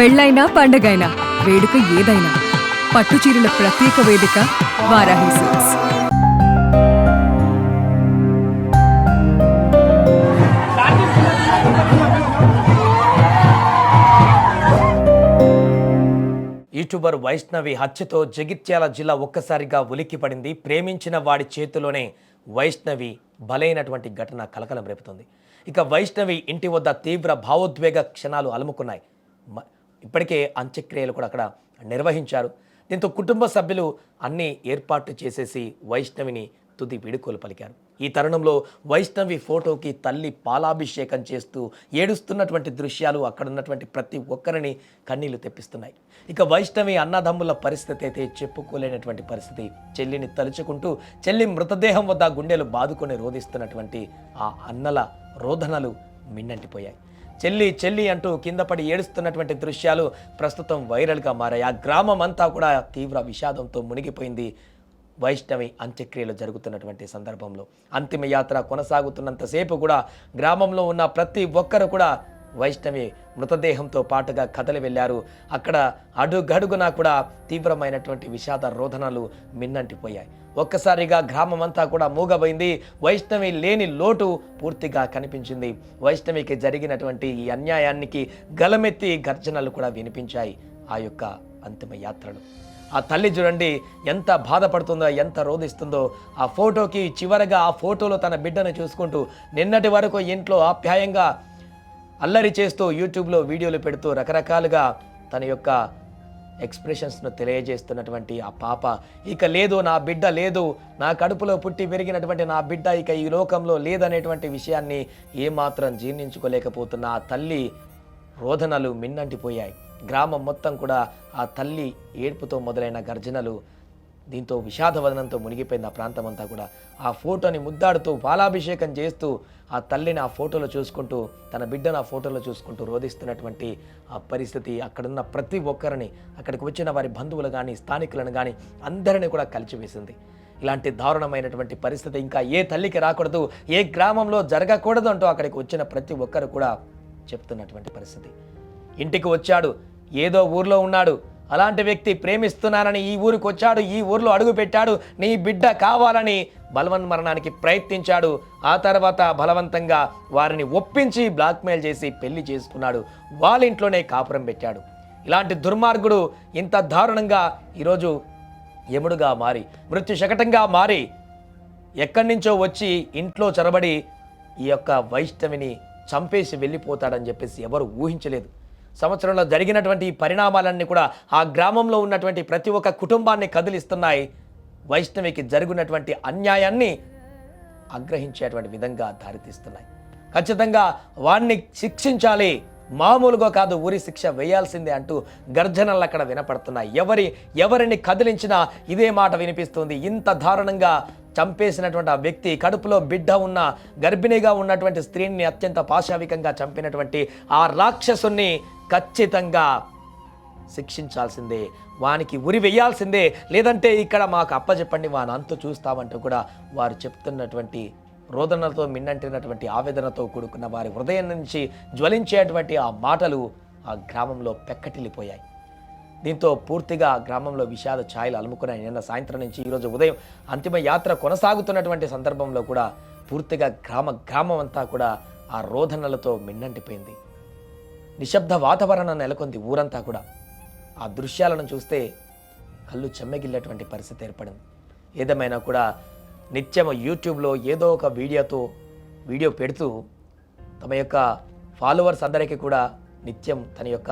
పెళ్ళైనా పండగైనా వేడుక ఏదైనా పట్టుచీరల ప్రత్యేక వేదిక వారాహి సిల్క్స్. యూట్యూబర్ వైష్ణవి హత్యతో జగిత్యాల జిల్లా ఒక్కసారిగా ఉలిక్కిపడింది. ప్రేమించిన వాడి చేతిలోనే వైష్ణవి బలైనటువంటి ఘటన కలకలం రేపుతుంది. ఇక వైష్ణవి ఇంటి వద్ద తీవ్ర భావోద్వేగ క్షణాలు అలుముకున్నాయి. ఇప్పటికే అంత్యక్రియలు కూడా అక్కడ నిర్వహించారు. దీంతో కుటుంబ సభ్యులు అన్ని ఏర్పాట్లు చేసేసి వైష్ణవిని తుది వీడుకోలు పలికారు. ఈ తరుణంలో వైష్ణవి ఫోటోకి తల్లి పాలాభిషేకం చేస్తూ ఏడుస్తున్నటువంటి దృశ్యాలు అక్కడ ఉన్నటువంటి ప్రతి ఒక్కరిని కన్నీళ్లు తెప్పిస్తున్నాయి. ఇక వైష్ణవి అన్నదమ్ముల పరిస్థితి అయితే చెప్పుకోలేనటువంటి పరిస్థితి. చెల్లిని తలుచుకుంటూ చెల్లి మృతదేహం వద్ద గుండెలు బాదుకొని రోధిస్తున్నటువంటి ఆ అన్నల రోదనలు మిన్నంటిపోయాయి. చెల్లి చెల్లి అంటూ కింద పడి ఏడుస్తున్నటువంటి దృశ్యాలు ప్రస్తుతం వైరల్గా మారాయి. ఆ గ్రామం అంతా కూడా తీవ్ర విషాదంతో మునిగిపోయింది. వైష్ణవి అంత్యక్రియలు జరుగుతున్నటువంటి సందర్భంలో అంతిమ యాత్ర కొనసాగుతున్నంతసేపు కూడా గ్రామంలో ఉన్న ప్రతి ఒక్కరు కూడా వైష్ణవి మృతదేహంతో పాటుగా కదలి వెళ్ళారు. అక్కడ అడుగడుగునా కూడా తీవ్రమైనటువంటి విషాద రోదనలు మిన్నంటిపోయాయి. ఒక్కసారిగా గ్రామం అంతా కూడా మూగబోయింది. వైష్ణవి లేని లోటు పూర్తిగా కనిపించింది. వైష్ణవికి జరిగినటువంటి ఈ అన్యాయానికి గలమెత్తి గర్జనలు కూడా వినిపించాయి ఆ యొక్క అంతిమ యాత్రలు. ఆ తల్లి చూడండి ఎంత బాధపడుతుందో, ఎంత రోధిస్తుందో. ఆ ఫోటోకి చివరగా ఆ ఫోటోలో తన బిడ్డను చూసుకుంటూ నిన్నటి వరకు ఇంట్లో ఆప్యాయంగా అల్లరి చేస్తూ యూట్యూబ్లో వీడియోలు పెడుతూ రకరకాలుగా తన యొక్క ఎక్స్ప్రెషన్స్ను తెలియజేస్తున్నటువంటి ఆ పాప ఇక లేదు, నా బిడ్డ లేదు, నా కడుపులో పుట్టి పెరిగినటువంటి నా బిడ్డ ఇక ఈ లోకంలో లేదనేటువంటి విషయాన్ని ఏమాత్రం జీర్ణించుకోలేకపోతున్న ఆ తల్లి రోదనలు మిన్నంటిపోయాయి. గ్రామం మొత్తం కూడా ఆ తల్లి ఏడ్పుతో మొదలైన గర్జనలు, దీంతో విషాదవదనంతో మునిగిపోయింది ఆ ప్రాంతం అంతా కూడా. ఆ ఫోటోని ముద్దాడుతూ పాలాభిషేకం చేస్తూ ఆ తల్లిని ఆ ఫోటోలో చూసుకుంటూ తన బిడ్డను ఆ ఫోటోలో చూసుకుంటూ రోధిస్తున్నటువంటి ఆ పరిస్థితి అక్కడున్న ప్రతి ఒక్కరిని, అక్కడికి వచ్చిన వారి బంధువులు కానీ స్థానికులను కానీ అందరినీ కూడా కలిచివేసింది. ఇలాంటి దారుణమైనటువంటి పరిస్థితి ఇంకా ఏ తల్లికి రాకూడదు, ఏ గ్రామంలో జరగకూడదు అంటూ అక్కడికి వచ్చిన ప్రతి ఒక్కరు కూడా చెప్తున్నటువంటి పరిస్థితి. ఇంటికి వచ్చాడు, ఏదో ఊర్లో ఉన్నాడు, అలాంటి వ్యక్తి ప్రేమిస్తున్నానని ఈ ఊరికి వచ్చాడు, ఈ ఊర్లో అడుగు పెట్టాడు, నీ బిడ్డ కావాలని బలవన్మరణానికి ప్రయత్నించాడు. ఆ తర్వాత బలవంతంగా వారిని ఒప్పించి బ్లాక్మెయిల్ చేసి పెళ్లి చేసుకున్నాడు, వాళ్ళ ఇంట్లోనే కాపురం పెట్టాడు. ఇలాంటి దుర్మార్గుడు ఇంత దారుణంగా ఈరోజు యముడుగా మారి, మృత్యు శకటంగా మారి ఎక్కడి నుంచో వచ్చి ఇంట్లో చొరబడి ఈ యొక్క వైష్ణవిని చంపేసి వెళ్ళిపోతాడని చెప్పేసి ఎవరు ఊహించలేదు. సంవత్సరంలో జరిగినటువంటి ఈ పరిణామాలన్నీ కూడా ఆ గ్రామంలో ఉన్నటువంటి ప్రతి ఒక్క కుటుంబాన్ని కదిలిస్తున్నాయి. వైష్ణవికి జరుగునటువంటి అన్యాయాన్ని ఆగ్రహించేటువంటి విధంగా దారితీస్తున్నాయి. ఖచ్చితంగా వాణ్ణి శిక్షించాలి, మామూలుగా కాదు, ఊరి శిక్ష వేయాల్సిందే అంటూ గర్జనలు అక్కడ వినపడుతున్నాయి. ఎవరిని కదిలించినా ఇదే మాట వినిపిస్తుంది. ఇంత దారుణంగా చంపేసినటువంటి ఆ వ్యక్తి, కడుపులో బిడ్డ ఉన్న గర్భిణిగా ఉన్నటువంటి స్త్రీని అత్యంత పాశావికంగా చంపినటువంటి ఆ రాక్షసుని ఖచ్చితంగా శిక్షించాల్సిందే, వానికి ఉరి వేయాల్సిందే, లేదంటే ఇక్కడ మాకు అప్పచెప్పండి, వాని అంతు చూస్తామంటూ కూడా వారు చెప్తున్నటువంటి రోదనలతో మిన్నంటినటువంటి ఆవేదనతో కూడుకున్న వారి హృదయం నుంచి జ్వలించేటువంటి ఆ మాటలు ఆ గ్రామంలో పెక్కటిల్లిపోయాయి. దీంతో పూర్తిగా గ్రామంలో విషాద ఛాయలు అలుముకున్నాయి. నిన్న సాయంత్రం నుంచి ఈరోజు ఉదయం అంతిమ యాత్ర కొనసాగుతున్నటువంటి సందర్భంలో కూడా పూర్తిగా గ్రామం అంతా కూడా ఆ రోదనలతో మిన్నంటిపోయింది. నిశ్శబ్ద వాతావరణం నెలకొంది ఊరంతా కూడా. ఆ దృశ్యాలను చూస్తే కళ్ళు చెమ్మగిల్లేటువంటి పరిస్థితి ఏర్పడింది. ఏదేమైనా కూడా నిత్యం యూట్యూబ్లో ఏదో ఒక వీడియో పెడుతూ తమ యొక్క ఫాలోవర్స్ అందరికీ కూడా నిత్యం తన యొక్క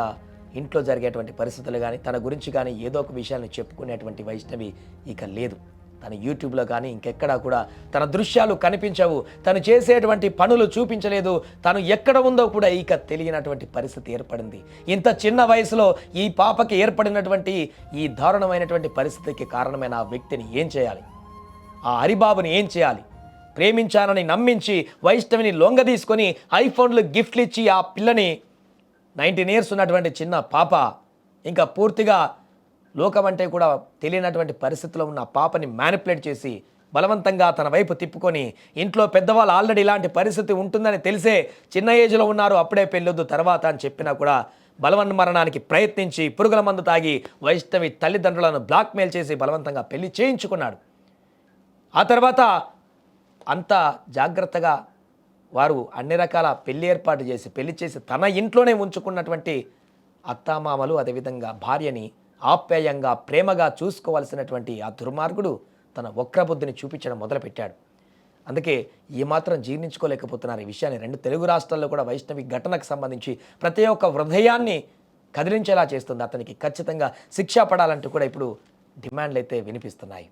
ఇంట్లో జరిగేటువంటి పరిస్థితులు కానీ తన గురించి కానీ ఏదో ఒక విషయాన్ని చెప్పుకునేటువంటి వైష్ణవి ఇక లేదు. తన యూట్యూబ్లో కానీ ఇంకెక్కడా కూడా తన దృశ్యాలు కనిపించవు, తను చేసేటువంటి పనులు చూపించలేదు, తను ఎక్కడ ఉందో కూడా ఇక తెలియనటువంటి పరిస్థితి ఏర్పడింది. ఇంత చిన్న వయసులో ఈ పాపకి ఏర్పడినటువంటి ఈ దారుణమైనటువంటి పరిస్థితికి కారణమైన ఆ వ్యక్తిని ఏం చేయాలి, ఆ హరిబాబుని ఏం చేయాలి? ప్రేమించానని నమ్మించి వైష్ణవిని లొంగ తీసుకొని ఐఫోన్లు గిఫ్ట్లు ఇచ్చి ఆ పిల్లని 19 years ఉన్నటువంటి చిన్న పాప ఇంకా పూర్తిగా లోకం అంటే కూడా తెలియనటువంటి పరిస్థితిలో ఉన్న పాపని మ్యానిపులేట్ చేసి బలవంతంగా తన వైపు తిప్పుకొని ఇంట్లో పెద్దవాళ్ళు ఆల్రెడీ ఇలాంటి పరిస్థితి ఉంటుందని తెలిసే చిన్న ఏజ్లో ఉన్నారు, అప్పుడే పెళ్ళొద్దు తర్వాత అని చెప్పినా కూడా బలవన్మరణానికి ప్రయత్నించి పురుగుల మందు తాగి వైష్ణవి తల్లిదండ్రులను బ్లాక్మెయిల్ చేసి బలవంతంగా పెళ్లి చేయించుకున్నాడు. ఆ తర్వాత అంతా జాగ్రత్తగా వారు అన్ని రకాల పెళ్లి ఏర్పాటు చేసి పెళ్లి చేసి తన ఇంట్లోనే ఉంచుకున్నటువంటి అత్తామామలు అదేవిధంగా భార్యని ఆప్యాయంగా ప్రేమగా చూసుకోవాల్సినటువంటి ఆ దుర్మార్గుడు తన వక్రబుద్ధిని చూపించడం మొదలుపెట్టాడు. అందుకే ఏమాత్రం జీర్ణించుకోలేకపోతున్నారు ఈ విషయాన్ని. 2 తెలుగు రాష్ట్రాల్లో కూడా వైష్ణవి ఘటనకు సంబంధించి ప్రతి ఒక్క హృదయాన్ని కదిలించేలా చేస్తుంది. అతనికి ఖచ్చితంగా శిక్ష పడాలంటూ కూడా ఇప్పుడు డిమాండ్లు అయితే వినిపిస్తున్నాయి.